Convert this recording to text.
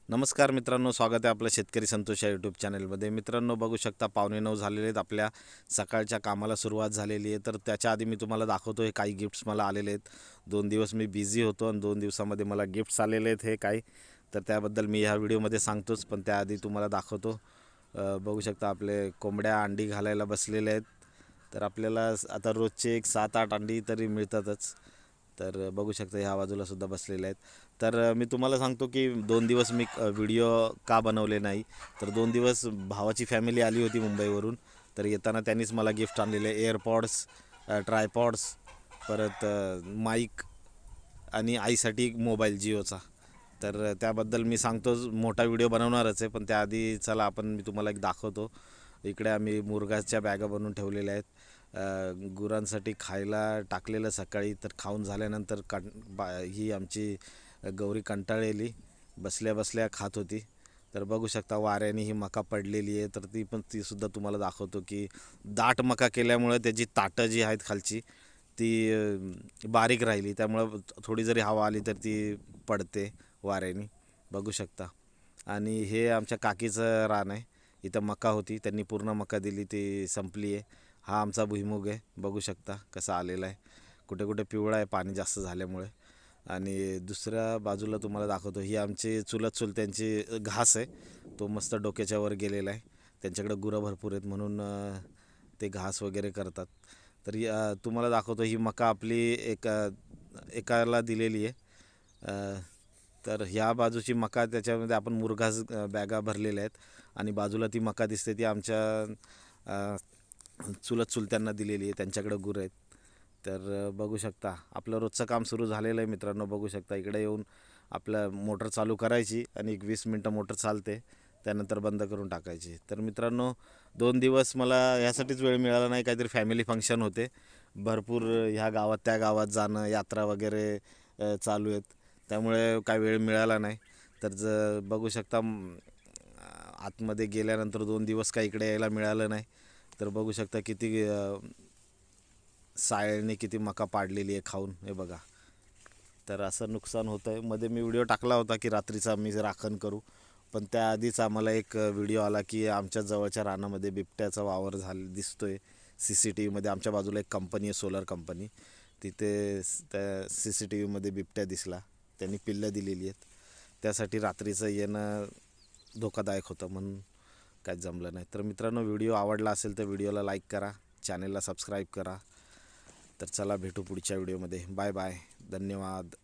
नमस्कार मित्रांनो, स्वागत आहे आपलं शेतकरी संतोष या यूट्यूब चॅनलमध्ये. मित्रांनो, बघू शकता 8:45 झालेले आहेत. आपल्या सकाळच्या कामाला सुरुवात झालेली आहे. तर त्याच्या आधी मी तुम्हाला दाखवतो हे काही गिफ्ट्स मला आलेले आहेत. 2 दिवस मी बिझी होतो आणि 2 दिवसामध्ये मला गिफ्ट्स आलेले आहेत हे काही. तर त्याबद्दल मी ह्या व्हिडिओमध्ये सांगतोच, पण त्याआधी तुम्हाला दाखवतो. बघू शकता आपले कोंबड्या अंडी घालायला बसलेले आहेत. तर आपल्याला आता रोजचे एक 7-8 अंडी तरी मिळतातच. तर बघू शकता ह्या बाजूलासुद्धा बसलेले आहेत. तर मी तुम्हाला सांगतो की 2 दिवस मी व्हिडिओ का बनवले नाही. तर 2 दिवस भावाची फॅमिली आली होती मुंबईवरून. तर येताना त्यांनीच मला गिफ्ट आणलेले एअरपॉड्स, ट्रायपॉड्स, परत माईक आणि आईसाठी मोबाईल जिओचा. तर त्याबद्दल मी सांगतोच, मोठा व्हिडिओ बनवणारच आहे. पण त्याआधी चला मी तुम्हाला एक दाखवतो. इकडे आम्ही मुरगाच्या बॅगा बनवून ठेवलेल्या आहेत. गुरांसाठी खायला टाकलेलं सकाळी. तर खाऊन झाल्यानंतर ही आमची गौरी कंटाळलेली बसल्या बसल्या खात होती. तर बघू शकता वाऱ्याने ही मका पडलेली आहे. तर तीसुद्धा तुम्हाला दाखवतो की दाट मका केल्यामुळे त्याची ताटं जी आहेत खालची ती बारीक राहिली. त्यामुळं थोडी जरी हवा आली तर ती पडते वाऱ्याने, बघू शकता. आणि हे आमच्या काकीचं रान आहे. इथं मका होती, त्यांनी पूर्ण मका दिली, ती संपली आहे. हा आमचा भुईमुग आहे, बघू शकता कसा आलेला आहे. कुठे कुठे पिवळा आहे पाणी जास्त झाल्यामुळे. आणि दुसऱ्या बाजूला तुम्हाला दाखवतो, ही आमची चुलत्यांची घास आहे. तो मस्त डोक्याच्या वर गेलेला आहे. त्यांच्याकडे गुरं भरपूर आहेत म्हणून ते घास वगैरे करतात. तर तुम्हाला दाखवतो, ही मका आपली एकाला दिलेली आहे. तर ह्या बाजूची मका, त्याच्यामध्ये आपण मुरघास बॅगा भरलेल्या आहेत. आणि बाजूला ती मका दिसते ती आमच्या चुलत्यांना दिलेली आहे, त्यांच्याकडे गुरं आहेत. तर बघू शकता आपलं रोजचं काम सुरू झालेलं आहे मित्रांनो. बघू शकता इकडे येऊन आपलं मोटर चालू करायची आणि एक 20 मिनटं मोटर चालते, त्यानंतर बंद करून टाकायची. तर मित्रांनो, 2 दिवस मला ह्यासाठीच वेळ मिळाला नाही. काहीतरी फॅमिली फंक्शन होते भरपूर, ह्या गावात त्या गावात जाणं, यात्रा वगैरे चालू आहेत. त्यामुळे काय वेळ मिळाला नाही. तर बघू शकता आतमध्ये गेल्यानंतर 2 दिवस काही इकडे यायला मिळालं नाही. तर बघू शकता किती सायळने किती मका पाडलेली आहे खाऊन, हे बघा. तर असं नुकसान होतं आहे. मध्ये मी व्हिडिओ टाकला होता की रात्रीचा मी राखण करू, पण त्याआधीच आम्हाला एक व्हिडिओ आला की आमच्या जवळच्या रानामध्ये बिबट्याचा वावर दिसतो आहे. CCTVमध्ये आमच्या बाजूला एक कंपनी आहे, सोलर कंपनी. तिथे त्या CCTVमध्ये बिबट्या दिसला. त्यांनी पिल्लं दिलेली आहेत. त्यासाठी रात्रीचं येणं धोकादायक होतं म्हणून काहीच जमलं नाही. तर मित्रांनो, व्हिडिओ आवडला असेल तर व्हिडिओला लाईक करा, चॅनलला सबस्क्राईब करा. तर चला भेटू पुढच्या व्हिडिओमध्ये. बाय बाय, धन्यवाद.